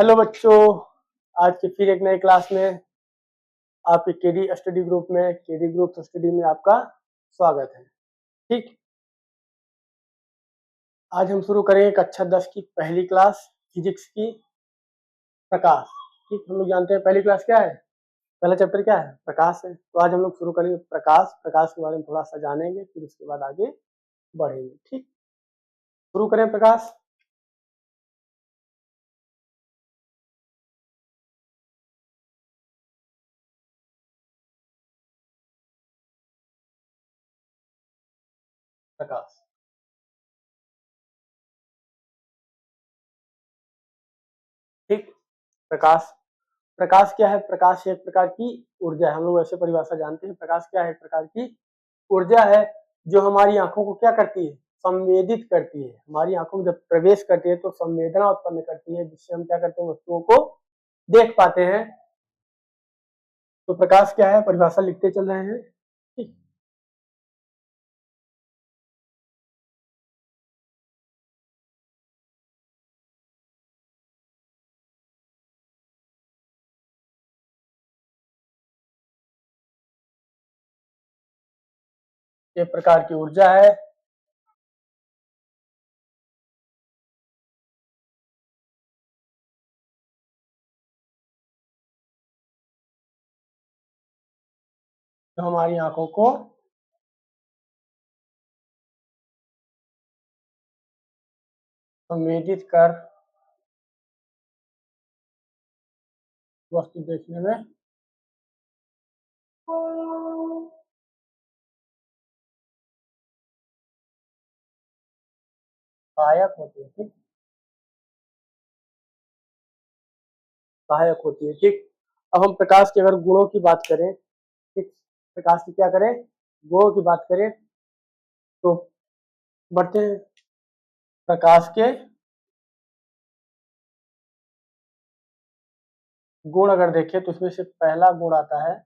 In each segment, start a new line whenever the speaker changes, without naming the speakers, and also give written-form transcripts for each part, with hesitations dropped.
Hello बच्चों, आज की फिर एक नए क्लास में आपके केडी स्टडी ग्रुप में केडी ग्रुप स्टडी में आपका स्वागत है। ठीक, आज हम शुरू करेंगे कक्षा 10 की पहली क्लास फिजिक्स की प्रकाश। ठीक, हम लोग जानते हैं पहली क्लास क्या है, पहला चैप्टर क्या है, प्रकाश है। तो आज हम लोग शुरू करेंगे प्रकाश के बारे में थोड़ा सा जानेंगे, फिर उसके बाद आगे बढ़ेंगे। ठीक, शुरू करें प्रकाश। प्रकाश, ठीक, प्रकाश प्रकाश क्या है? प्रकाश एक प्रकार की ऊर्जा है। हम लोग ऐसे परिभाषा जानते हैं, प्रकाश क्या है? एक प्रकार की ऊर्जा है जो हमारी आंखों को क्या करती है, संवेदित करती है। हमारी आंखों में जब प्रवेश करती है तो संवेदना उत्पन्न करती है, जिससे हम क्या करते हैं, वस्तुओं को देख पाते हैं। तो प्रकाश क्या है, परिभाषा लिखते चल रहे हैं। ठीक, ये प्रकार की ऊर्जा है जो हमारी आंखों को संवेदित कर वस्तु देखने में सहायक होती है। ठीक, सहायक होती है। ठीक, अब हम प्रकाश के अगर गुणों की बात करें, ठीक, प्रकाश की क्या करें, गुणों की बात करें तो बढ़ते हैं। प्रकाश के गुण अगर देखें तो इसमें से पहला गुण आता है,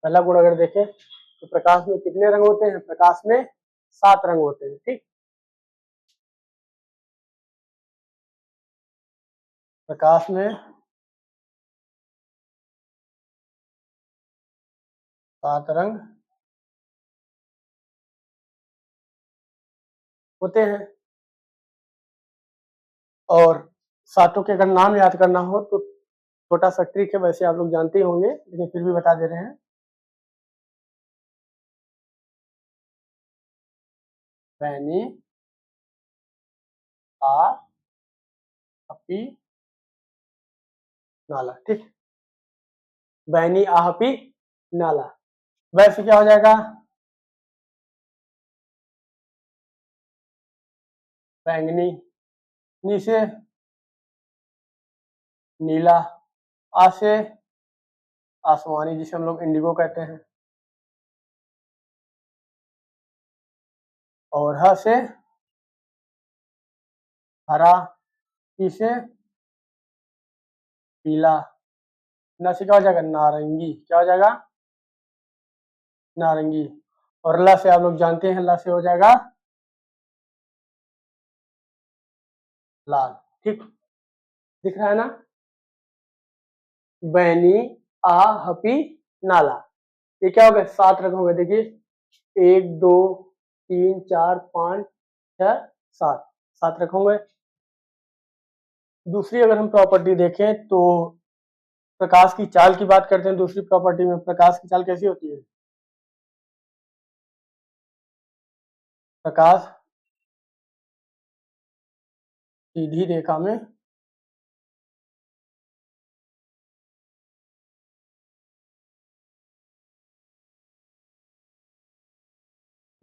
पहला गुण अगर देखें तो प्रकाश में कितने रंग होते हैं? प्रकाश में 7 रंग होते हैं। ठीक, प्रकाश में 7 रंग होते हैं और सातों के अगर नाम याद करना हो तो छोटा सा ट्रिक है, वैसे आप लोग जानते ही होंगे लेकिन फिर भी बता दे रहे हैं। बैनी, आ, अपी, नाला। ठीक, बैनी, आहपी, नाला। वैसे क्या हो जाएगा? बैंगनी, नी से नीला, आ से आसमानी जिसे हम लोग इंडिगो कहते हैं, और ह से हरा, पी से पीला, न से क्या हो जाएगा? नारंगी। क्या हो जाएगा? नारंगी। और ल से आप लोग जानते हैं, ल से हो जाएगा लाल। ठीक, दिख रहा है ना? बैनी, आ, हपी, नाला, ये क्या हो गए? 7 रंग हो गए। देखिए 1 2 3 4 5 6 7, 7 रंग होंगे। दूसरी अगर हम प्रॉपर्टी देखें तो प्रकाश की चाल की बात करते हैं। दूसरी प्रॉपर्टी में प्रकाश की चाल कैसी होती है? प्रकाश सीधी रेखा में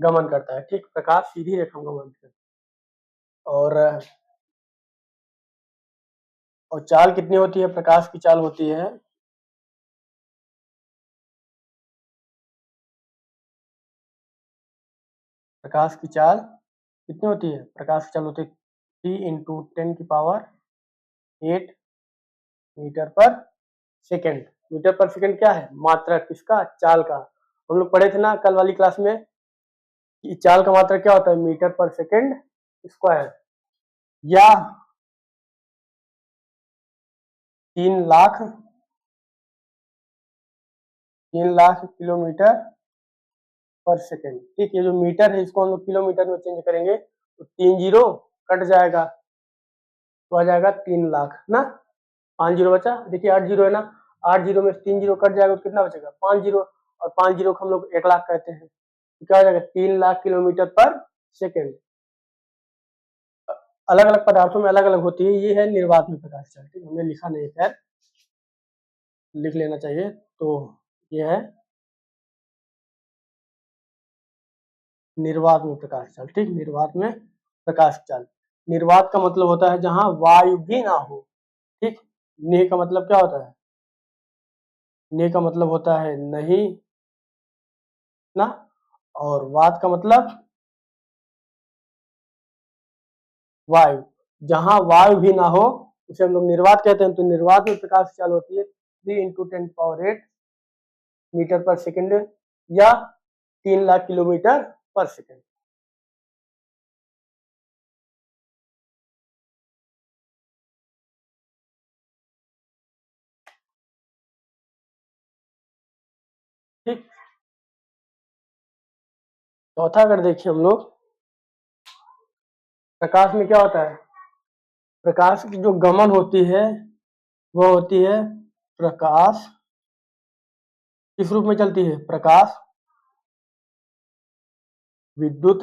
गमन करता है। ठीक, प्रकाश सीधी रेखा में गमन करता है। और चाल कितनी होती है? प्रकाश की चाल होती है प्रकाश की चाल कितनी होती है? प्रकाश की चाल होती है 3 × 10⁸ मीटर पर सेकेंड। मीटर पर सेकेंड क्या है? मात्रक किसका? चाल का। हम लोग पढ़े थे ना कल वाली क्लास में कि चाल का मात्रक क्या होता है? मीटर पर सेकेंड स्क्वायर। या 3 लाख किलोमीटर पर सेकेंड। ठीक, ये जो मीटर है इसको हम लोग किलोमीटर में चेंज करेंगे तो 3 जीरो कट जाएगा तो आ जाएगा 3 लाख ना। 5 जीरो बचा, देखिए 8 जीरो है ना, 8 जीरो में 3 जीरो कट जाएगा तो कितना बचेगा 5 जीरो, और 5 जीरो को हम लोग 1 लाख कहते हैं तो क्या हो जाएगा 3 लाख किलोमीटर पर सेकेंड। अलग अलग पदार्थों में अलग अलग होती है, ये है निर्वात में प्रकाश चाल। ठीक, हमने लिखा नहीं, खैर लिख लेना चाहिए। तो ये है निर्वात में प्रकाश चाल। ठीक, निर्वात में प्रकाश चाल। निर्वात का मतलब होता है जहां वायु भी ना हो। ठीक, ने का मतलब क्या होता है, ने का मतलब होता है नहीं ना, और वात का मतलब वायु, जहां वायु भी ना हो उसे हम लोग निर्वात कहते हैं। तो निर्वात में प्रकाश चाल होती है 3 × 10⁸ मीटर पर सेकेंड या 3 लाख किलोमीटर पर सेकेंड। ठीक, चौथा अगर देखिए हम लोग, प्रकाश में क्या होता है, प्रकाश की जो गमन होती है वो होती है प्रकाश, किस रूप में चलती है, प्रकाश विद्युत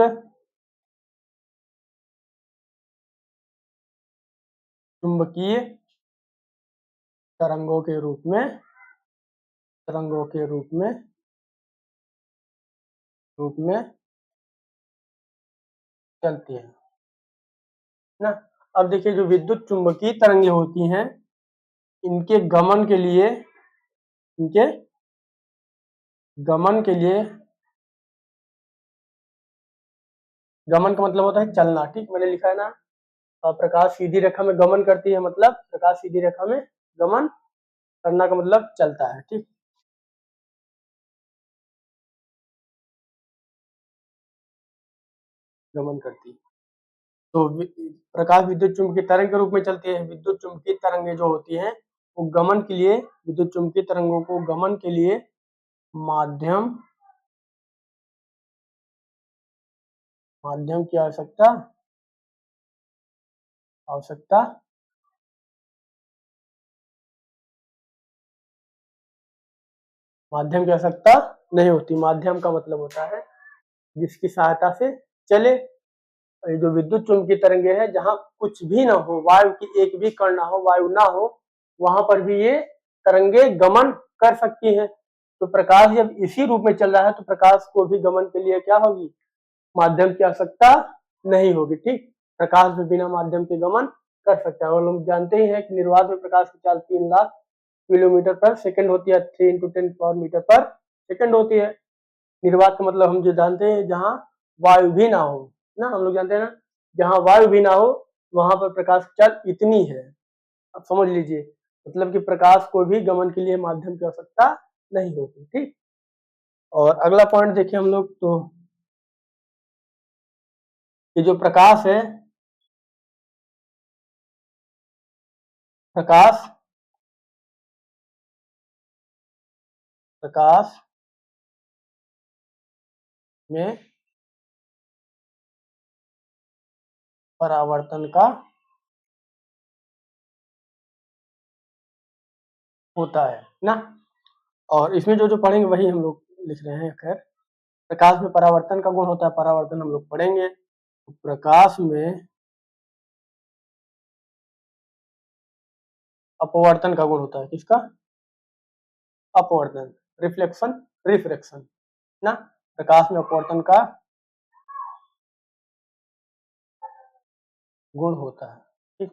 चुंबकीय तरंगों के रूप में, तरंगों के रूप में चलती है ना। अब देखिए जो विद्युत चुंबकीय तरंगें होती हैं इनके गमन के लिए, इनके गमन के लिए, गमन का मतलब होता है चलना। ठीक, मैंने लिखा है ना, प्रकाश सीधी रेखा में गमन करती है, मतलब प्रकाश सीधी रेखा में गमन करना का मतलब चलता है। ठीक, गमन करती है। तो प्रकाश विद्युत चुंबकीय तरंग के रूप में चलती है। विद्युत चुंबकीय तरंगें जो होती हैं वो गमन के लिए, विद्युत चुंबकीय तरंगों को गमन के लिए माध्यम, माध्यम की आवश्यकता, आवश्यकता माध्यम की आवश्यकता नहीं होती। माध्यम का मतलब होता है जिसकी सहायता से चले। ये जो विद्युत चुंबकीय तरंगे है जहां कुछ भी ना हो, वायु की एक भी कण ना हो, वायु ना हो, वहां पर भी ये तरंगे गमन कर सकती है। तो प्रकाश जब इसी रूप में चल रहा है तो प्रकाश को भी गमन के लिए क्या होगी, माध्यम की आवश्यकता नहीं होगी। ठीक, प्रकाश भी बिना माध्यम के गमन कर सकता है। और हम जानते ही हैं कि निर्वात में प्रकाश की चाल 3 लाख किलोमीटर पर सेकंड होती है, 3 × 10⁻⁷ मीटर पर सेकंड होती है। निर्वात का मतलब हम जो जानते हैं जहां वायु भी ना हो ना, हम लोग जानते हैं ना, जहां वायु भी ना हो वहां पर प्रकाश की चाल इतनी है। अब समझ लीजिए, मतलब कि प्रकाश को भी गमन के लिए माध्यम की आवश्यकता नहीं होती। ठीक, और अगला पॉइंट देखिए हम लोग, तो ये जो प्रकाश है, प्रकाश, प्रकाश में परावर्तन का होता है ना। और इसमें जो जो पढ़ेंगे वही हम लोग लिख रहे हैं। खैर, प्रकाश में परावर्तन का गुण होता है, परावर्तन हम लोग पढ़ेंगे। प्रकाश में अपवर्तन का गुण होता है, किसका, अपवर्तन, रिफ्लेक्शन, रिफ्रैक्शन ना। प्रकाश में अपवर्तन का गुण होता है। ठीक,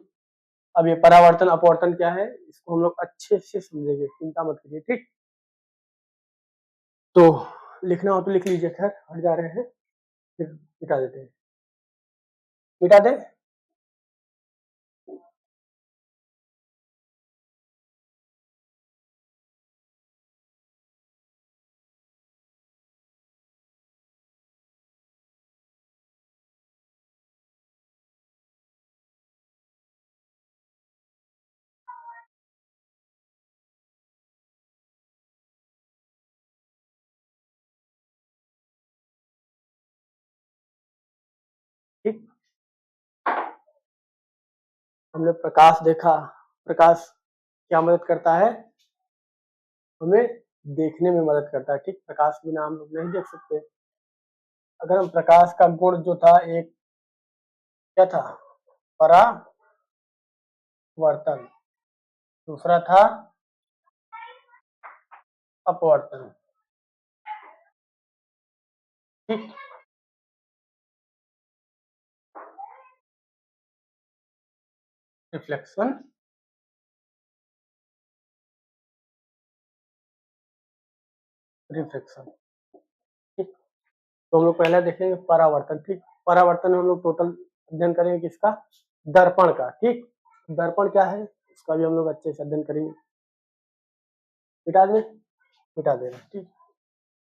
अब ये परावर्तन अपवर्तन क्या है इसको हम लोग अच्छे से समझेंगे, चिंता मत करिए। ठीक, तो लिखना हो तो लिख लीजिए, खैर हट जा रहे हैं, फिर मिटा देते हैं, मिटा दे। ठीक, हमने प्रकाश देखा, प्रकाश क्या मदद करता है, हमें देखने में मदद करता है। ठीक, प्रकाश बिना हम लोग नहीं देख सकते। अगर हम प्रकाश का गुण जो था एक क्या था, परावर्तन, दूसरा था अपवर्तन। ठीक, रिफ्लेक्शन, रिफ्लेक्शन। ठीक, तो हम लोग पहले देखेंगे परावर्तन। ठीक, परावर्तन में हम लोग टोटल अध्ययन करेंगे किसका, दर्पण का। ठीक, दर्पण क्या है उसका भी हम लोग अच्छे से अध्ययन करेंगे। मिटा दे, मिटा देना। ठीक,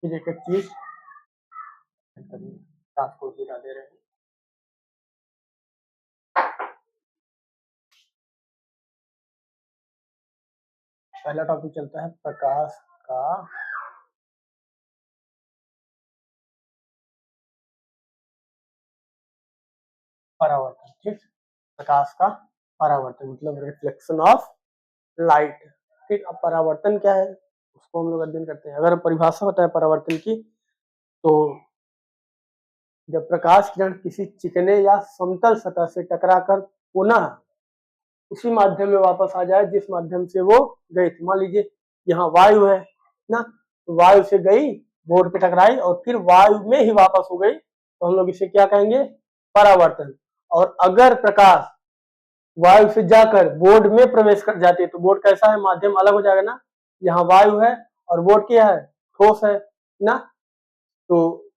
फिर एक एक चीज आपको मिटा दे रहे हैं। पहला टॉपिक चलता है प्रकाश का परावर्तन। ठीक, प्रकाश का परावर्तन मतलब रिफ्लेक्शन ऑफ लाइट। ठीक, अब परावर्तन क्या है उसको हम लोग अध्ययन करते हैं। अगर परिभाषा बताए परावर्तन की, तो जब प्रकाश किरण किसी चिकने या समतल सतह से टकराकर पुनः उसी माध्यम में वापस आ जाए जिस माध्यम से वो गई थी। मान लीजिए यहाँ वायु है ना, तो वायु से गई, बोर्ड पे टकराई और फिर वायु में ही वापस हो गई, तो हम लोग इसे क्या कहेंगे, परावर्तन। और अगर प्रकाश वायु से जाकर बोर्ड में प्रवेश कर जाती है तो बोर्ड कैसा है, माध्यम अलग हो जाएगा ना। यहाँ वायु है और बोर्ड क्या है, ठोस है ना, तो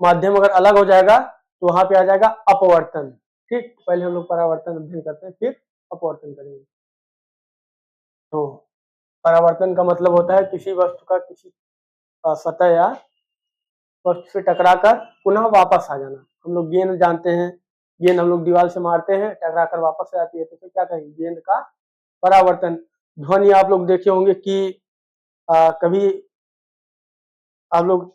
माध्यम अगर अलग हो जाएगा तो वहां पे आ जाएगा अपवर्तन। ठीक, पहले हम लोग परावर्तन अध्ययन करते हैं फिर अपवर्तन करेंगे। तो परावर्तन का मतलब होता है किसी वस्तु का किसी सतह या वस्तु से टकराकर पुनः वापस आ जाना। हम लोग गेंद जानते हैं, गेंद हम लोग दीवार से मारते हैं, टकराकर वापस आ जाती है, तो क्या कहेंगे, गेंद का परावर्तन। ध्वनि आप लोग देखे होंगे कि कभी आप लोग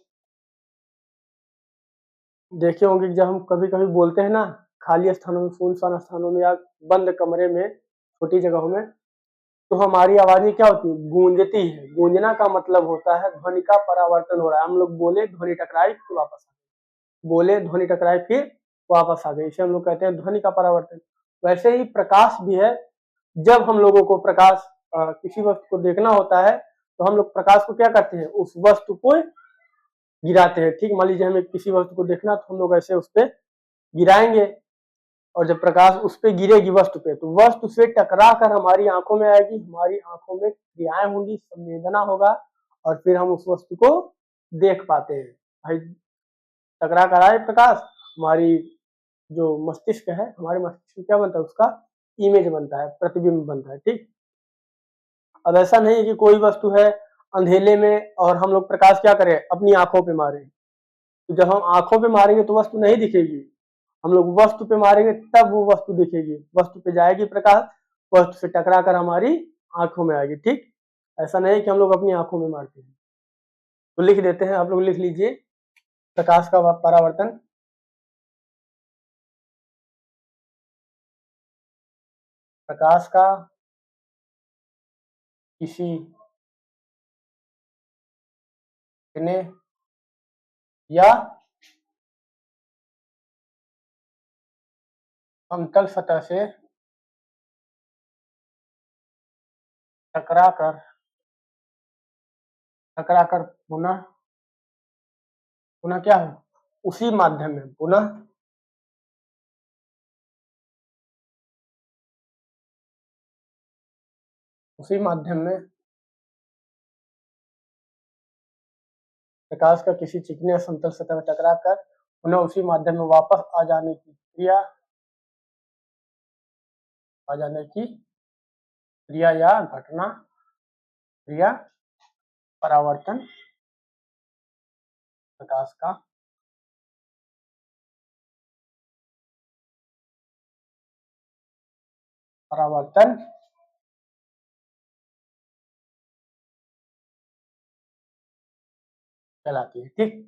देखे होंगे कि जब हम कभी कभी बोलते हैं ना, खाली स्थानों में, सुनसान स्थानों में या बंद कमरे में, छोटी जगहों में, तो हमारी आवाजें क्या होती है, गूंजती है। गूंजना का मतलब होता है ध्वनि का परावर्तन हो रहा है। हम लोग बोले, ध्वनि टकराई, फिर वापस आ गए, बोले, ध्वनि टकराई, फिर वापस आ गए, इसे हम लोग कहते हैं ध्वनि का परावर्तन। वैसे ही प्रकाश भी है, जब हम लोगों को प्रकाश किसी वस्तु को देखना होता है तो हम लोग प्रकाश को क्या करते हैं, उस वस्तु को गिराते हैं। ठीक, मान लीजिए हमें किसी वस्तु को देखना तो हम लोग ऐसे उस पर गिराएंगे, और जब प्रकाश उस पर गिरेगी वस्तु पे, तो वस्तु से टकरा कर हमारी आंखों में आएगी, हमारी आंखों में क्रियाएं होंगी, संवेदना होगा, और फिर हम उस वस्तु को देख पाते हैं। भाई टकरा कर आए प्रकाश, हमारी जो मस्तिष्क है, हमारे मस्तिष्क में क्या बनता है, उसका इमेज बनता है, प्रतिबिंब बनता है। ठीक, अब ऐसा नहीं है कि कोई वस्तु है अंधेले में और हम लोग प्रकाश क्या करें, अपनी आंखों पे मारे, तो जब हम आंखों पे मारेंगे तो वस्तु नहीं दिखेगी, हम लोग वस्तु पे मारेंगे तब वो वस्तु दिखेगी, वस्तु पे जाएगी प्रकाश, वस्तु से टकरा कर हमारी आंखों में आएगी। ठीक, ऐसा नहीं कि हम लोग अपनी आंखों में मारते हैं। तो लिख देते हैं, आप लोग लिख लीजिए प्रकाश का परावर्तन। प्रकाश का किसी चिकने या समतल सतह से टकराकर टकराकर पुनः पुनः क्या हो, उसी माध्यम में, पुनः उसी माध्यम में प्रकाश का किसी चिकने या समतल सतह में टकराकर पुनः उसी माध्यम में वापस आ जाने की क्रिया, आ जाने की क्रिया या घटना, क्रिया परावर्तन, प्रकाश का परावर्तन कहलाती है। ठीक,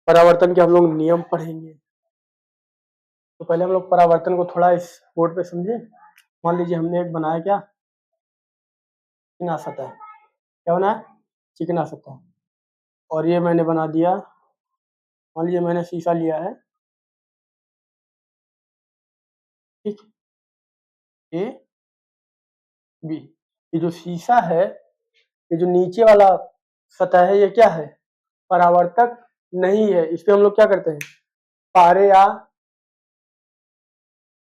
परावर्तन के हम लोग नियम पढ़ेंगे। तो पहले हम लोग परावर्तन को थोड़ा इस बोर्ड पे समझे। मान लीजिए हमने एक बनाया क्या, चिकना सतह। क्या बनाया, चिकना सतह। और ये मैंने बना दिया, मान लीजिए मैंने शीशा लिया है, ठीक, ए बी। ये जो शीशा है, ये जो नीचे वाला सतह है, ये क्या है, परावर्तक नहीं है। इस पे हम लोग क्या करते हैं, पारे या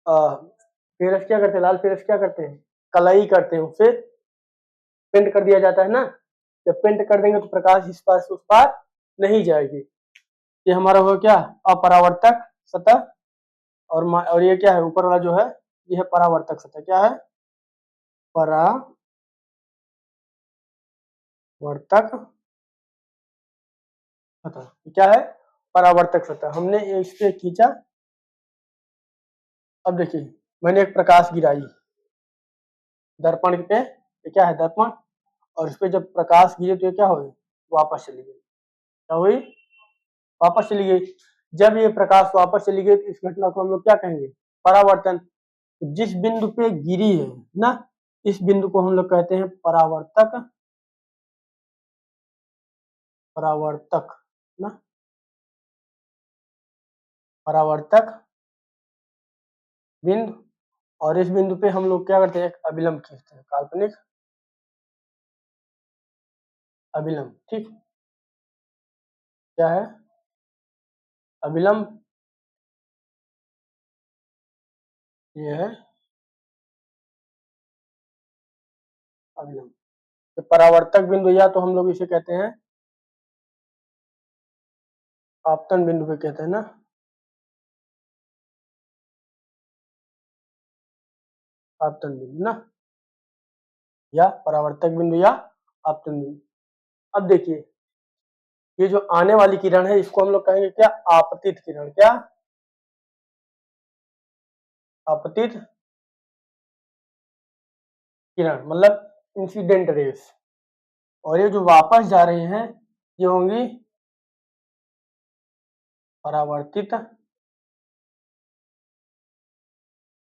फेरस क्या करते हैं, लाल फेरस क्या करते हैं, कलई करते हैं, उसे पेंट कर दिया जाता है ना। जब पेंट कर देंगे तो प्रकाश इस पार से उस पार नहीं जाएगी। ये हमारा हो क्या, अपरावर्तक सतह। और ये क्या है, ऊपर वाला जो है ये है परावर्तक सतह। क्या है, परावर्तक सतह। क्या है, परावर्तक सतह। हमने इस पे खींचा, अब देखिए मैंने एक प्रकाश गिराई दर्पण पे, ये क्या है, दर्पण। और इस पे जब प्रकाश गिरे तो ये क्या हुई, वापस चली गई। क्या हुई, वापस चली गई। जब ये प्रकाश वापस चली गई तो इस घटना को हम लोग क्या कहेंगे, परावर्तन। जिस बिंदु पे गिरी है ना, इस बिंदु को हम लोग कहते हैं परावर्तक, परावर्तक ना, परावर्तक बिंदु। और इस बिंदु पे हम लोग क्या करते हैं, एक अभिलंब खींचते हैं, काल्पनिक अभिलंब। ठीक, क्या है, अभिलंब। ये है अभिलंब। तो परावर्तक बिंदु, या तो हम लोग इसे कहते हैं आपतन बिंदु पे कहते हैं ना, आपतन बिंदु ना, या परावर्तक बिंदु या आपतन बिंदु। अब देखिए ये जो आने वाली किरण है इसको हम लोग कहेंगे क्या, आपतित किरण। क्या, आपतित किरण मतलब इंसिडेंट रेस। और ये जो वापस जा रही हैं ये होंगी परावर्तित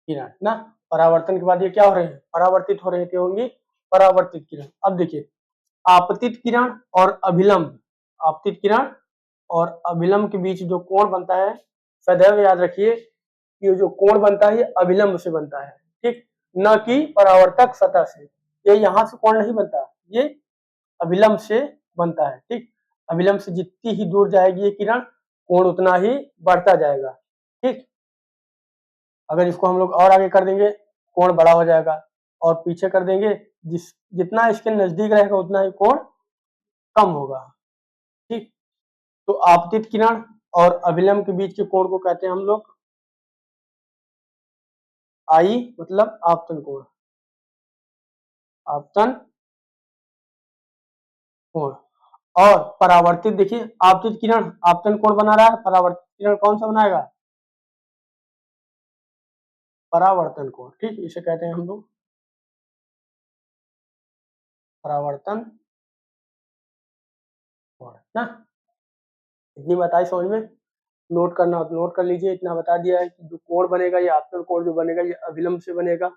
किरण ना। परावर्तन के बाद ये क्या हो रहे हैं, परावर्तित हो रहे थे, होंगी परावर्तित किरण। अब देखिए आपतित किरण और अभिलंब, आपतित किरण और अभिलंब के बीच जो कोण बनता है, सदैव याद रखिए ये जो कोण बनता है ये अभिलंब से बनता है, ठीक, न कि परावर्तक सतह से। ये यहाँ से कोण नहीं बनता, ये अभिलंब से बनता है। ठीक, अभिलंब से जितनी ही दूर जाएगी ये किरण, कोण उतना ही बढ़ता जाएगा। ठीक, अगर इसको हम लोग और आगे कर देंगे कोण बड़ा हो जाएगा, और पीछे कर देंगे जितना इसके नजदीक रहेगा उतना ही कोण कम होगा। ठीक, तो आपतित किरण और अभिलंब के बीच के कोण को कहते हैं हम लोग आई, मतलब आपतन कोण, आपतन कोण। और परावर्तित, देखिए आपतित किरण आपतन कोण बना रहा है, परावर्तित किरण कौन सा बनाएगा, परावर्तन कोण। ठीक, इसे कहते हैं हम लोग परावर्तन कोण ना। इतनी बताई समझ में, नोट करना हो तो नोट कर लीजिए। इतना बता दिया है कि जो कोण बनेगा ये आपतन कोण जो बनेगा ये अभिलंब से बनेगा,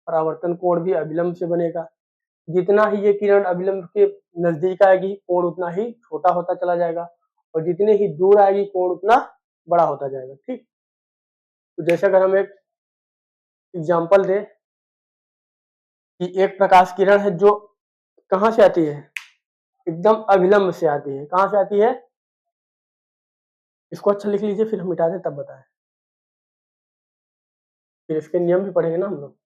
परावर्तन कोण भी अभिलंब से बनेगा। जितना ही ये किरण अभिलंब के नजदीक आएगी कोण उतना ही छोटा होता चला जाएगा, और जितने ही दूर आएगी कोण उतना बड़ा होता जाएगा। ठीक, तो जैसे अगर हम एक एग्जाम्पल दें कि एक प्रकाश किरण है जो कहाँ से आती है, एकदम अभिलंब से आती है। कहाँ से आती है, इसको अच्छा लिख लीजिए, फिर हम मिटा दें तब बताएं, फिर इसके नियम भी पढ़ेंगे ना हम लोग।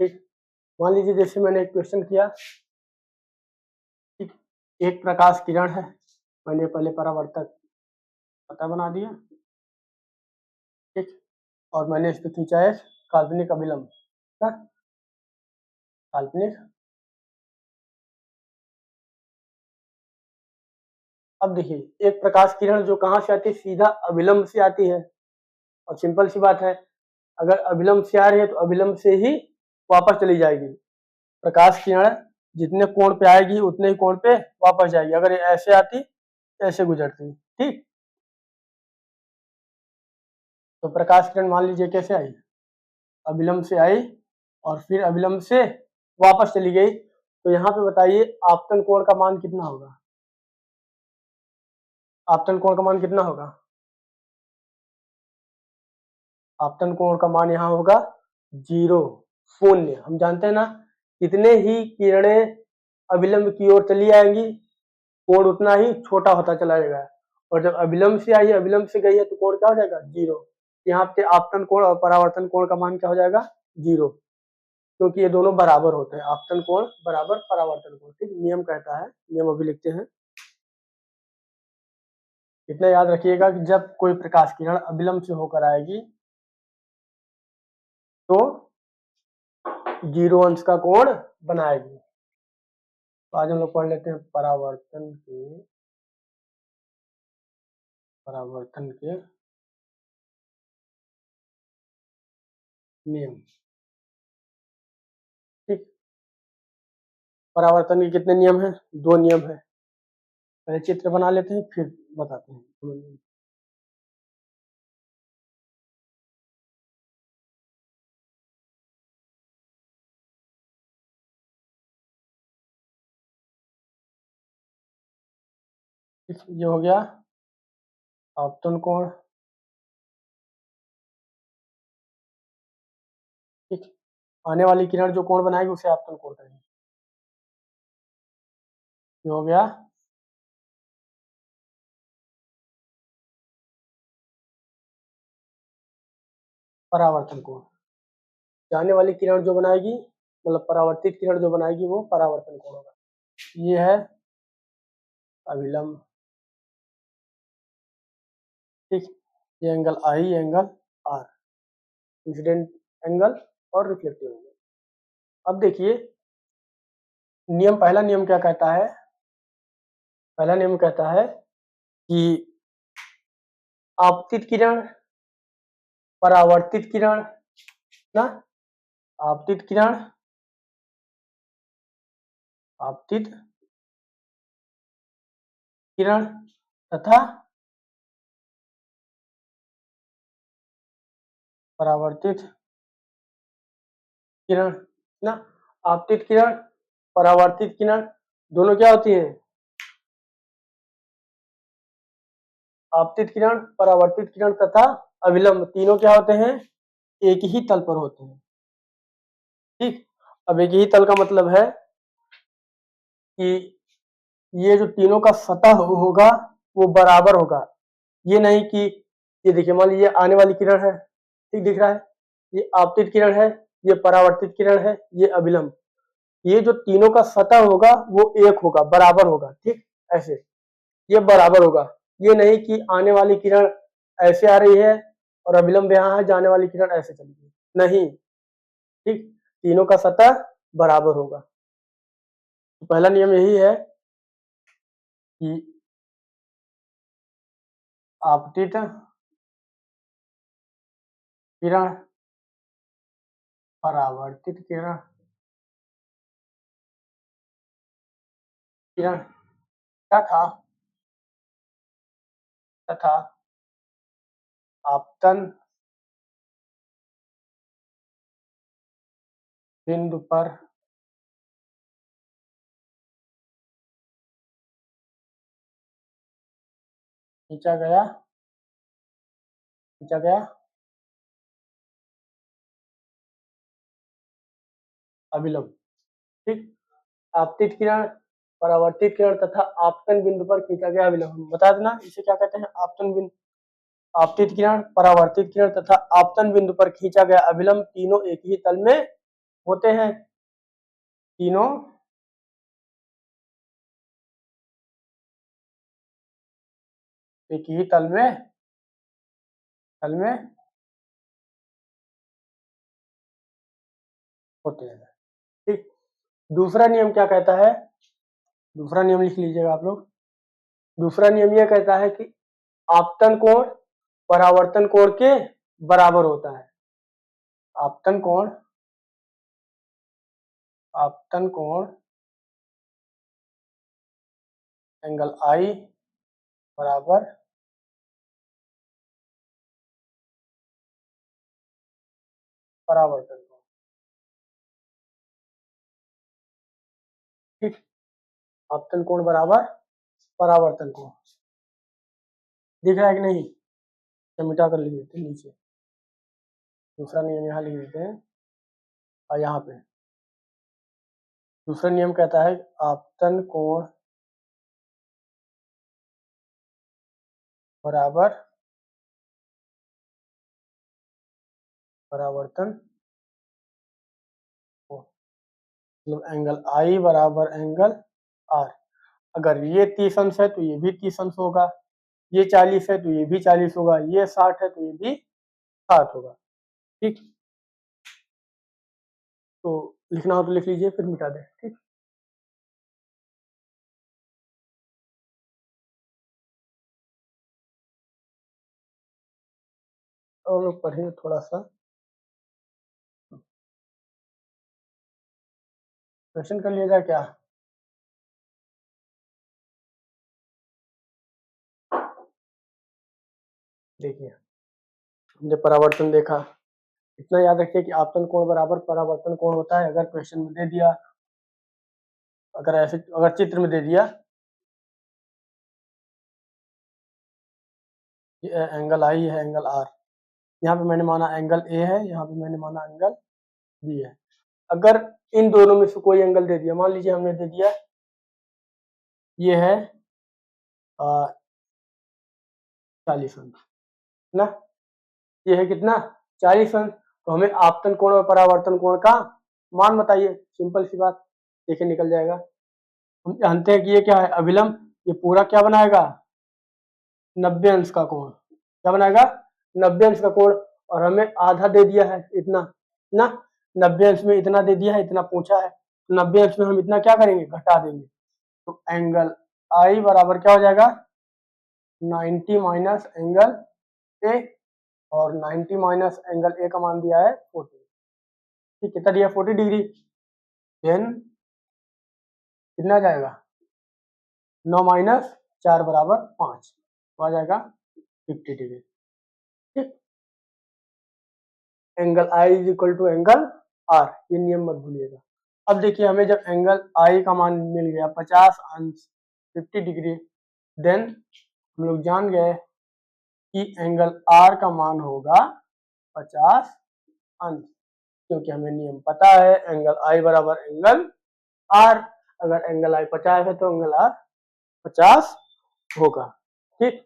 ठीक, मान लीजिए जैसे मैंने एक क्वेश्चन किया, ठीक, एक प्रकाश किरण है, मैंने पहले परावर्तक पता बना दिया, ठीक, और मैंने इस पे खींचा है काल्पनिक अभिलंब, काल्पनिक अब देखिए एक प्रकाश किरण जो कहाँ से आती है, सीधा अभिलंब से आती है, और सिंपल सी बात है अगर अभिलंब से आ रही है तो अभिलंब से ही वापस चली जाएगी। प्रकाश किरण जितने कोण पे आएगी उतने ही कोण पे वापस जाएगी। अगर ये ऐसे आती ऐसे गुजरती, ठीक। तो प्रकाश किरण मान लीजिए कैसे आई, अभिलंब से आई और फिर अभिलंब से वापस चली गई। तो यहाँ पे बताइए आपतन कोण का मान कितना होगा, आपतन कोण का मान कितना होगा, आपतन कोण का मान यहाँ होगा 0, शून्य। हम जानते हैं ना कितने ही किरणें अभिलंब की ओर चली आएंगी कोण उतना ही छोटा होता चला जाएगा, और जब अभिलंब से आई अभिलंब से गई है तो कोण क्या हो जाएगा 0। यहाँ पे आपतन कोण और परावर्तन कोण का मान क्या हो जाएगा 0, क्योंकि ये दोनों बराबर होते हैं, आपतन कोण बराबर परावर्तन कोण, ठीक। नियम कहता है, नियम अभी लिखते हैं। इतना याद रखिएगा कि जब कोई प्रकाश किरण अभिलंब से होकर आएगी तो 0 अंश का कोण बनाएगी। तो आज हम लोग पढ़ लेते हैं परावर्तन के नियम, ठीक। परावर्तन के कितने नियम हैं, 2 नियम है। पहले चित्र बना लेते हैं फिर बताते हैं। ये हो गया आपतन कोण, ठीक। आने वाली किरण जो कोण बनाएगी उसे आपतन कोण कहेंगे। ये हो गया परावर्तन कोण। जाने वाली किरण जो बनाएगी मतलब परावर्तित किरण जो बनाएगी वो परावर्तन कोण होगा। ये है अभिलंब, ठीक। ये angle I, angle R, incident angle और रिफ्लेक्टिव एंगल। अब देखिए नियम, पहला नियम क्या कहता है, पहला नियम कहता है कि आपतित किरण परावर्तित किरण ना, आपतित किरण आपतित किरण तथा परावर्तित किरण ना, आपतित किरण परावर्तित किरण दोनों क्या होती है, आपतित किरण परावर्तित किरण तथा अभिलंब तीनों क्या होते हैं, एक ही तल पर होते हैं, ठीक। अब एक ही तल का मतलब है कि ये जो तीनों का सतह होगा वो बराबर होगा। ये नहीं कि ये देखिए मान लीजिए आने वाली किरण है, ठीक दिख रहा है, ये आपतित किरण है, ये परावर्तित किरण है, ये अभिलंब, ये जो तीनों का सतह होगा वो एक होगा, बराबर होगा, ठीक। ऐसे ये बराबर होगा, ये नहीं कि आने वाली किरण ऐसे आ रही है और अभिलंब यहाँ है, जाने वाली किरण ऐसे चली गई, नहीं, ठीक। तीनों का सतह बराबर होगा। तो पहला नियम यही है कि आपतित किरण परावर्तित किरण किरण तथा तथा आपतन बिंदु पर खींचा गया अभिलंब, ठीक। आपतित किरण परावर्तित किरण तथा आपतन बिंदु पर खींचा गया अभिलंब, बता देना इसे क्या कहते हैं, आपतन बिंदु, आपतित किरण परावर्तित किरण तथा आपतन बिंदु पर खींचा गया अभिलंब तीनों एक ही तल में होते हैं, तीनों एक ही तल में होते हैं, ठीक। दूसरा नियम क्या कहता है, दूसरा नियम लिख लीजिएगा आप लोग, दूसरा नियम यह कहता है कि आपतन कोण परावर्तन कोण के बराबर होता है। आपतन कोण एंगल आई बराबर परावर्तन कोण। ठीक, आपतन कोण बराबर परावर्तन कोण। दिख रहा है कि नहीं? तो मिटा कर लिख देते हैं नीचे। दूसरा नियम यहाँ लिख देते हैं और यहाँ पे दूसरा नियम कहता है आपतन कोण बराबर परावर्तन कोण, मतलब एंगल आई बराबर एंगल आर। अगर ये 30 अंश है तो ये भी 30 अंश होगा, ये 40 है तो ये भी 40 होगा, ये 60 है तो ये भी 60 होगा। ठीक, तो लिखना हो तो लिख लीजिए, फिर मिटा दें। ठीक, और लोग पढ़ेंगे थोड़ा सा। क्वेश्चन कर लिएगा क्या? देखिए, हमने परावर्तन देखा, इतना याद रखिए कि आपतन कोण बराबर परावर्तन कोण होता है। अगर क्वेश्चन में दे दिया, अगर चित्र में दे दिया ये एंगल आई है, एंगल आर, यहाँ पे मैंने माना एंगल ए है, यहाँ पे मैंने माना एंगल बी है। अगर इन दोनों में से कोई एंगल दे दिया, मान लीजिए हमने दे दिया ये है 40 अंश ना, ये है कितना 40 अंश, तो हमें आपतन कोण और परावर्तन कोण का मान बताइए। सिंपल सी बात, देखिए निकल जाएगा। हम जानते हैं कि ये क्या है, अभिलंब, ये पूरा क्या बनाएगा 90 अंश का कोण। क्या बनाएगा 90 अंश का कोण, और हमें आधा दे दिया है इतना ना, 90 अंश में इतना दे दिया है, इतना पूछा है, तो 90 अंश में हम इतना क्या करेंगे, घटा देंगे। तो एंगल आई बराबर क्या हो जाएगा 90 माइनस एंगल ए, और 90 माइनस एंगल ए का मान दिया है 40। ठीक, कितना दिया 40 डिग्री, देन कितना जाएगा 9 माइनस 4 बराबर 5, तो आ जाएगा 50 डिग्री। ठीक, angle I is equal to angle R, ये नियम मत भूलिएगा। अब देखिए, हमें जब एंगल आई का मान मिल गया 50 अंश 50 डिग्री, देन हम लोग जान गए कि एंगल आर का मान होगा 50 अंश, क्योंकि हमें नियम पता है एंगल आई बराबर एंगल आर। अगर एंगल आई 50 है तो एंगल आर 50 होगा। ठीक,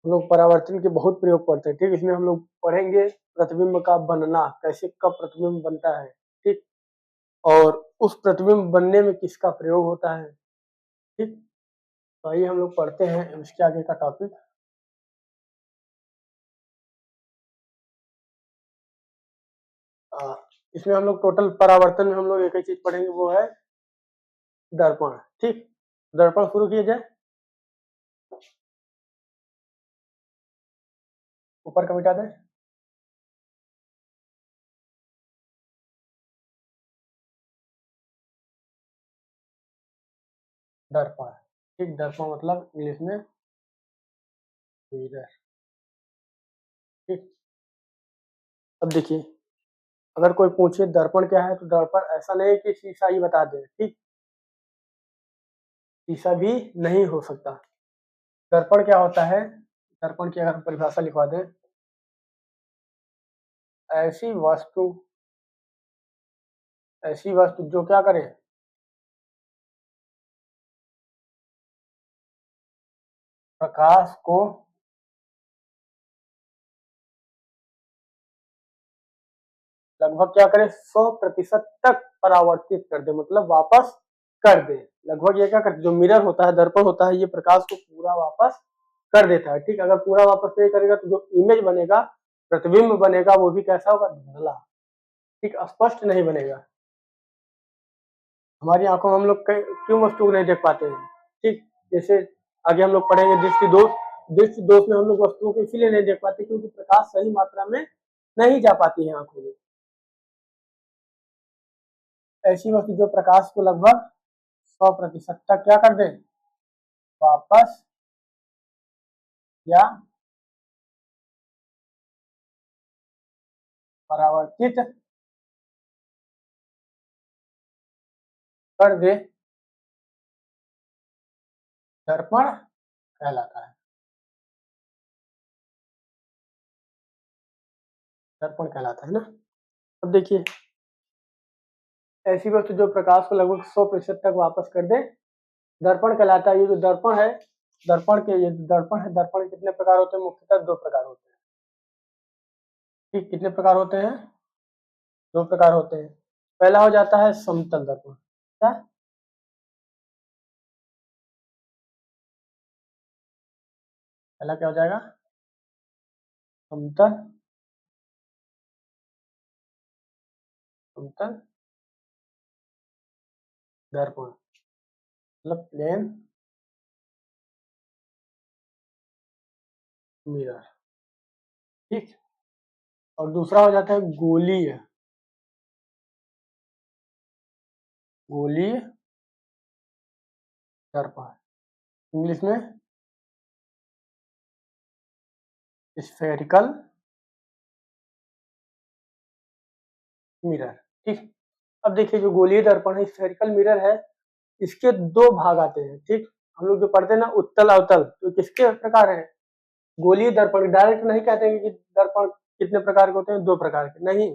हम लोग परावर्तन के बहुत प्रयोग करते हैं। ठीक, इसमें हम लोग पढ़ेंगे प्रतिबिंब का बनना, कैसे कब प्रतिबिंब बनता है। ठीक, और उस प्रतिबिंब बनने में किसका प्रयोग होता है। ठीक, तो आइए हम लोग पढ़ते हैं इसके आगे का टॉपिक। इसमें हम लोग टोटल परावर्तन में हम लोग एक ही चीज पढ़ेंगे, वो है दर्पण। ठीक, दर्पण शुरू किया जाए। ऊपर का मिटा दें। दर्पण, ठीक, दर्पण मतलब इंग्लिश में मिरर। ठीक, अब देखिए, अगर कोई पूछे दर्पण क्या है, तो दर्पण ऐसा नहीं कि शीशा ही बता दे। ठीक, शीशा भी नहीं हो सकता। दर्पण क्या होता है, दर्पण की अगर परिभाषा लिखवा दें, ऐसी वस्तु जो क्या करे, प्रकाश को लगभग क्या करे 100% तक परावर्तित कर दे, मतलब वापस कर दे। लगभग ये क्या करते, जो मिरर होता है, दर्पण होता है, ये प्रकाश को पूरा वापस कर देता है। ठीक, अगर पूरा वापस नहीं करेगा तो जो इमेज बनेगा, प्रतिबिंब बनेगा, वो भी कैसा होगा, धुंधला। ठीक, स्पष्ट नहीं बनेगा। हमारी आंखों में हम लोग क्यों वस्तु को नहीं देख पाते हैं। ठीक, जैसे आगे हम लोग पढ़ेंगे दृष्टि दोष। दृष्टि दोष में हम लोग वस्तुओं को इसीलिए नहीं देख पाते क्योंकि प्रकाश सही मात्रा में नहीं जा पाती है आंखों में। ऐसी वस्तु जो प्रकाश को लगभग 100% तक क्या कर दे, वापस या परावर्तित कर दे, दर्पण कहलाता है। दर्पण कहलाता है ना। अब देखिए, ऐसी वस्तु जो प्रकाश को लगभग 100% तक वापस कर दे, दर्पण कहलाता है। ये जो दर्पण है, दर्पण के ये दर्पण है, दर्पण कितने प्रकार होते हैं, मुख्यतः 2 प्रकार होते हैं। ठीक, कितने प्रकार होते हैं, 2 प्रकार होते हैं। पहला हो जाता है समतल दर्पण। क्या, पहला क्या हो जाएगा, समतल, समतल दर्पण मतलब प्लेन मिरर। ठीक, और दूसरा हो जाता है गोलीय, गोलीय दर्पण, इंग्लिश में स्फेरिकल मिरर। ठीक, अब देखिए जो गोलीय दर्पण है, स्फेरिकल मिरर है, इसके 2 भाग आते हैं। ठीक, हम लोग जो पढ़ते हैं ना उत्तल अवतल, तो किसके प्रकार है, गोलीय दर्पण। डायरेक्ट नहीं कहते हैं कि दर्पण कितने प्रकार के होते हैं, 2 प्रकार के, नहीं।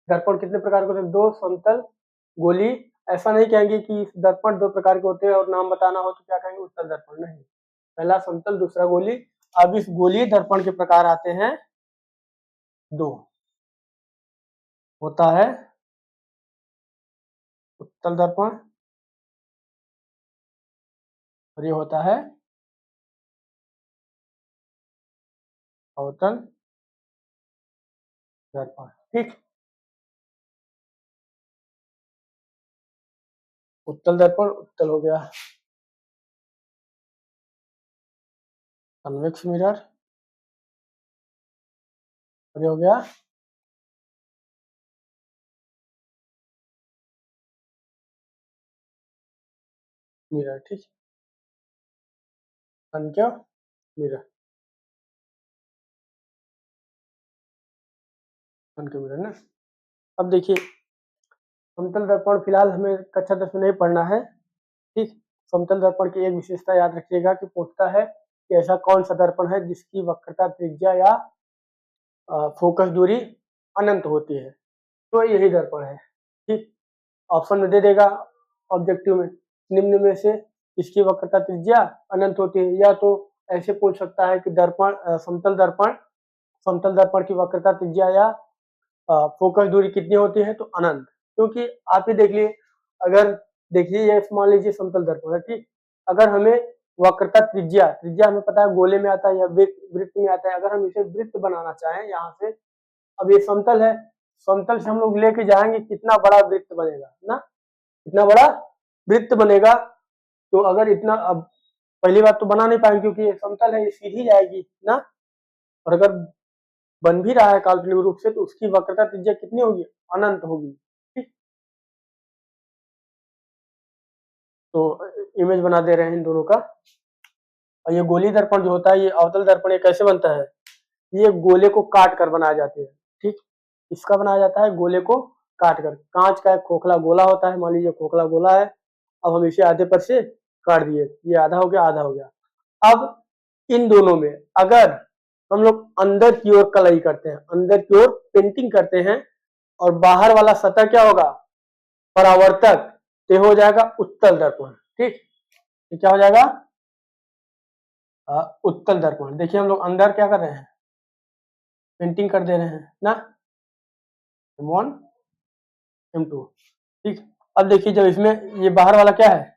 दर्पण कितने प्रकार के होते हैं, 2, समतल, गोली। ऐसा नहीं कहेंगे कि दर्पण 2 प्रकार के होते हैं और नाम बताना हो तो क्या कहेंगे, उत्तल दर्पण, नहीं। पहला समतल, दूसरा गोली। अब इस गोलीय दर्पण के प्रकार आते हैं 2, होता है उत्तल दर्पण और ये होता है अवतल दर्पण। ठीक, उत्तल दर्पण उत्तल हो गया, कन्वेक्स मिरर और ये हो गया मिरर। ठीक, कनकेव मिरर, कनकेव मिरर ना। अब देखिए समतल दर्पण फिलहाल हमें कक्षा 10 में नहीं पढ़ना है। ठीक, समतल दर्पण की एक विशेषता याद रखिएगा कि पूछता है कि ऐसा कौन सा दर्पण है जिसकी वक्रता, त्रिज्या या फोकस दूरी अनंत होती है, तो यही दर्पण है। ठीक, ऑप्शन में दे देगा ऑब्जेक्टिव में, निम्न में से इसकी वक्रता, त्रिज्या अनंत होती है। या तो ऐसे पूछ सकता है कि दर्पण समतल दर्पण की वक्रता, त्रिज्या या फोकस दूरी कितनी होती है, तो अनंत। क्योंकि आप ही देख लिए, अगर देखिए ये मान लीजिए समतल दर्पण है। ठीक, अगर हमें वक्रता, त्रिज्या, त्रिज्या हमें पता है गोले में आता है या वृत्त में आता है, अगर हम इसे वृत्त बनाना चाहें यहाँ से, अब ये समतल है, समतल से हम लोग लेके जाएंगे कितना बड़ा वृत्त बनेगा ना, इतना बड़ा वृत्त बनेगा। तो अगर इतना, अब पहली बात तो बना नहीं पाएंगे क्योंकि ये समतल है, ये सीधी जाएगी ना। और अगर बन भी रहा है काल्पनिक रूप से तो उसकी वक्रता, त्रिज्या कितनी होगी, अनंत होगी। ठीक, तो इमेज बना दे रहे हैं इन दोनों का। और ये गोली दर्पण जो होता है, ये अवतल दर्पण, ये कैसे बनता है, ये गोले को काट कर बनाए जाते हैं। ठीक, इसका बनाया जाता है गोले को काट कर। कांच का एक खोखला गोला होता है, मान लीजिए खोखला गोला है, अब हम इसे आधे पर से काट दिए, ये आधा हो गया, आधा हो गया। अब इन दोनों में अगर हम लोग अंदर की ओर कलई करते हैं, अंदर की ओर पेंटिंग करते हैं, और बाहर वाला सतह क्या होगा, परावर्तक, तो हो जाएगा उत्तल दर्पण। ठीक, तो क्या हो जाएगा, उत्तल दर्पण। देखिए हम लोग अंदर क्या कर रहे हैं, पेंटिंग कर दे रहे हैं ना, M1 M2। ठीक, अब देखिए जब इसमें ये बाहर वाला क्या है,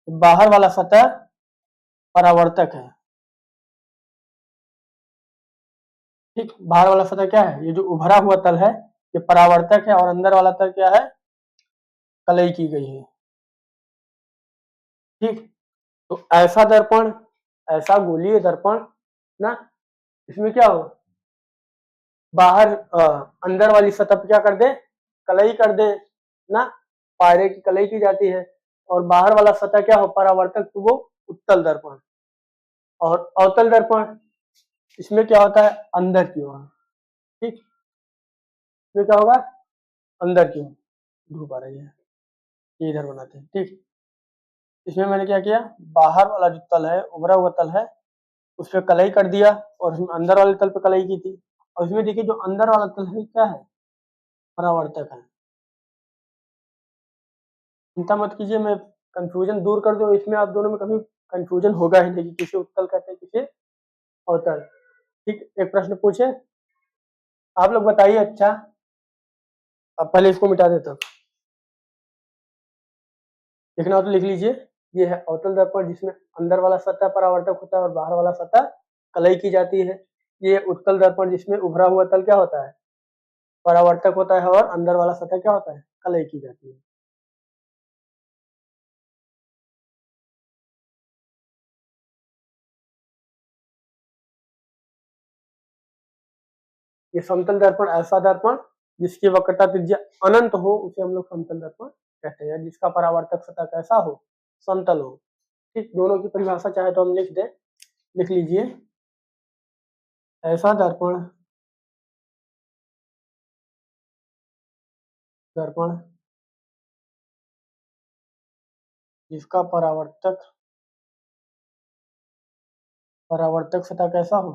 बाहर वाला सतह परावर्तक है, ठीक, बाहर वाला सतह क्या है, ये जो उभरा हुआ तल है ये परावर्तक है और अंदर वाला तल क्या है, कलई की गई है। ठीक, तो ऐसा दर्पण, ऐसा गोलीय दर्पण ना, इसमें क्या हो, बाहर अंदर वाली सतह पे क्या कर दे, कलई कर दे ना, पायरे की कलई की जाती है, और बाहर वाला सतह क्या हो, परावर्तक, तो वो उत्तल दर्पण। और अवतल दर्पण, इसमें क्या होता है, अंदर की ओर। ठीक, इसमें क्या होगा, अंदर की ओर धूप आ रही है, ये इधर बनाते हैं। ठीक, इसमें मैंने क्या किया, बाहर वाला जो तल है, उभरा हुआ तल है, उस पर कलई कर दिया, और इसमें अंदर वाले तल पे कलई की थी, और इसमें देखिए जो अंदर वाला तल है क्या है, परावर्तक है। चिंता मत कीजिए, मैं कंफ्यूजन दूर कर दूं, इसमें आप दोनों में कभी कंफ्यूजन होगा ही नहीं कि किसे उत्तल कहते हैं किसे अवतल। ठीक, एक प्रश्न पूछे, आप लोग बताइए। अच्छा, अब पहले इसको मिटा देता हूं, लिखना हो तो लिख लीजिए। ये है अवतल दर्पण, जिसमें अंदर वाला सतह परावर्तक होता है और बाहर वाला सतह कलई की जाती है। ये उत्तल दर्पण, जिसमें उभरा हुआ तल क्या होता है, परावर्तक होता है, और अंदर वाला सतह क्या होता है, कलई की जाती है। ये समतल दर्पण, ऐसा दर्पण जिसकी वक्रता त्रिज्या अनंत हो, उसे हम लोग समतल दर्पण कहते हैं, जिसका परावर्तक सतह कैसा हो, समतल हो। ठीक, दोनों की परिभाषा चाहे तो हम लिख दें, लिख लीजिए। ऐसा दर्पण, दर्पण जिसका परावर्तक, परावर्तक सतह कैसा हो,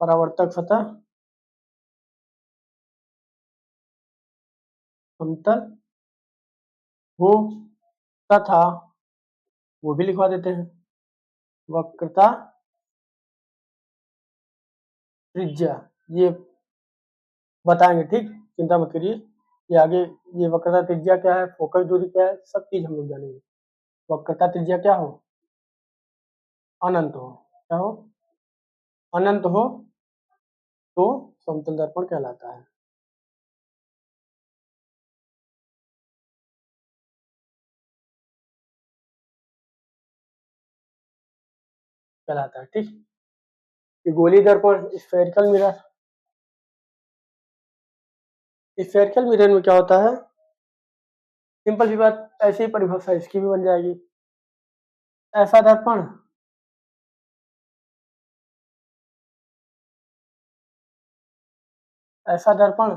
परावर्तक सतह समतल हो, तथा वो भी लिखवा देते हैं, वक्रता त्रिज्या, ये बताएंगे। ठीक, चिंता मत करिए, ये आगे, ये वक्रता त्रिज्या क्या है, फोकस दूरी क्या है, सब चीज हम लोग जानेंगे। वक्रता त्रिज्या क्या हो, अनंत हो, क्या हो, अनंत हो, तो समतल दर्पण कहलाता है, कहलाता है। ठीक, ये गोली दर्पण, स्फेरिकल मिरर, स्फेरिकल मिरर में क्या होता है, सिंपल सी बात, ऐसी ही परिभाषा इसकी भी बन जाएगी। ऐसा दर्पण, ऐसा दर्पण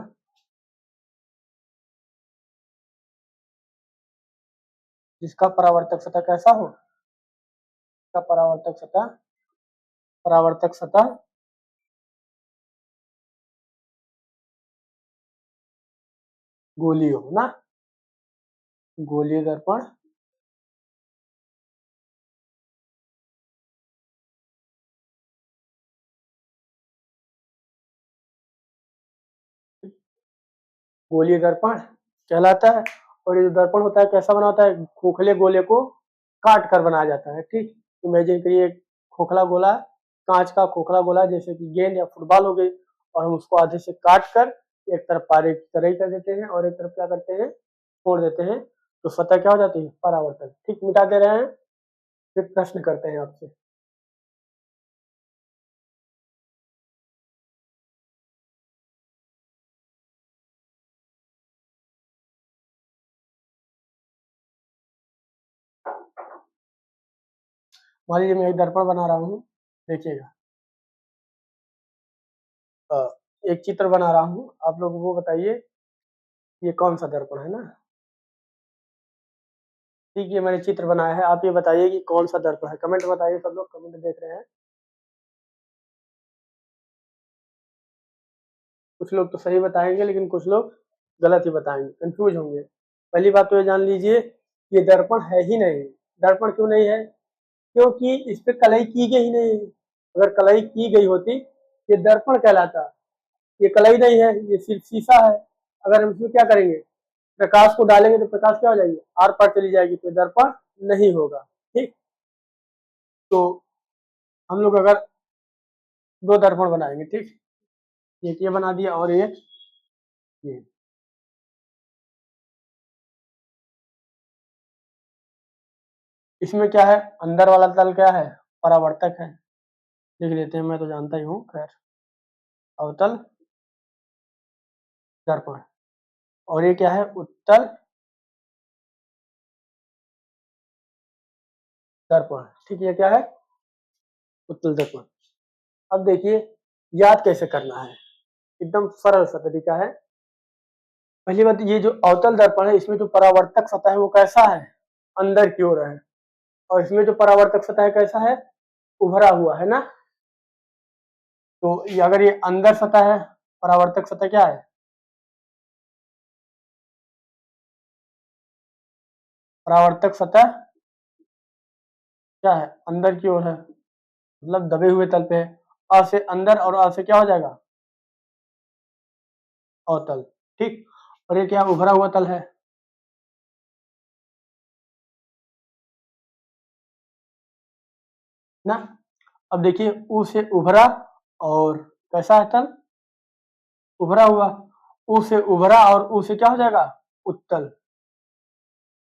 जिसका परावर्तक सतह कैसा हो, इसका परावर्तक सतह, परावर्तक सतह गोलीय हो ना, गोलीय दर्पण गोलीय दर्पण कहलाता है। और ये जो दर्पण होता है कैसा बना होता है, खोखले गोले को काट कर बनाया जाता है। ठीक, इमेजिन करिए एक खोखला गोला, कांच का खोखला गोला, जैसे कि गेंद या फुटबॉल हो गई, और हम उसको आधे से काट कर एक तरफ पारे की तरह कर देते हैं और एक तरफ क्या करते हैं, छोड़ देते हैं, तो सतह क्या हो जाती है, परावर्तन। ठीक, मिटा दे रहे हैं, फिर प्रश्न करते हैं आपसे। मान लीजिए मैं एक दर्पण बना रहा हूँ, देखिएगा, एक चित्र बना रहा हूँ, आप लोग वो बताइए ये कौन सा दर्पण है ना। ठीक, ये मैंने चित्र बनाया है, आप ये बताइए कि कौन सा दर्पण है, कमेंट बताइए, सब लोग कमेंट देख रहे हैं। कुछ लोग तो सही बताएंगे, लेकिन कुछ लोग गलत ही बताएंगे, कंफ्यूज होंगे। पहली बात तो ये जान लीजिए, ये दर्पण है ही नहीं। दर्पण क्यों नहीं है, क्योंकि इस पे कलई की गई नहीं। अगर कलई की गई होती ये दर्पण कहलाता, ये कलई नहीं है, ये सिर्फ शीशा है। अगर हम इसमें क्या करेंगे, प्रकाश को डालेंगे तो प्रकाश क्या हो जाएगी, आर पार चली जाएगी, तो दर्पण नहीं होगा। ठीक, तो हम लोग अगर दो दर्पण बनाएंगे, ठीक, एक ये बना दिया और एक ये। इसमें क्या है, अंदर वाला तल क्या है, परावर्तक है, लिख लेते हैं, मैं तो जानता ही हूँ, खैर अवतल दर्पण। और ये क्या है, उत्तल दर्पण। ठीक है, क्या है, उत्तल दर्पण। अब देखिए याद कैसे करना है, एकदम सरल सा तरीका है। पहली बात, ये जो अवतल दर्पण है इसमें जो परावर्तक सतह है वो कैसा है, अंदर की ओर है, और इसमें जो परावर्तक सतह कैसा है, उभरा हुआ है ना। तो अगर ये अंदर सतह है, परावर्तक सतह क्या है, परावर्तक सतह क्या है, अंदर की ओर है, मतलब दबे हुए तल पे है। अ से अंदर और अ से क्या हो जाएगा, अवतल। ठीक, और ये क्या, उभरा हुआ तल है ना। अब देखिए ऊ से उभरा, और कैसा है तल, उभरा हुआ। ऊ से उभरा और ऊ से क्या हो जाएगा, उत्तल।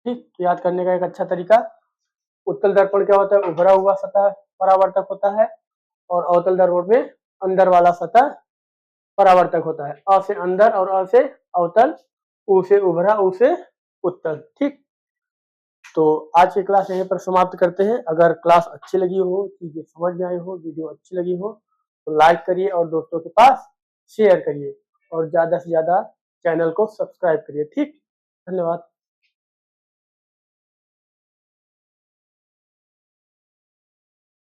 ठीक, याद करने का एक अच्छा तरीका, उत्तल दर्पण क्या होता है, उभरा हुआ सतह परावर्तक होता है, और अवतल दर्पण में अंदर वाला सतह परावर्तक होता है। अ से अंदर और अ से अवतल, ऊ से उभरा, ऊ से उत्तल। ठीक, तो आज की क्लास यहीं पर समाप्त करते हैं। अगर क्लास अच्छी लगी हो, चीजें समझ में आई हो, वीडियो अच्छी लगी हो, तो लाइक करिए और दोस्तों के पास शेयर करिए, और ज्यादा से ज्यादा चैनल को सब्सक्राइब करिए। ठीक, धन्यवाद।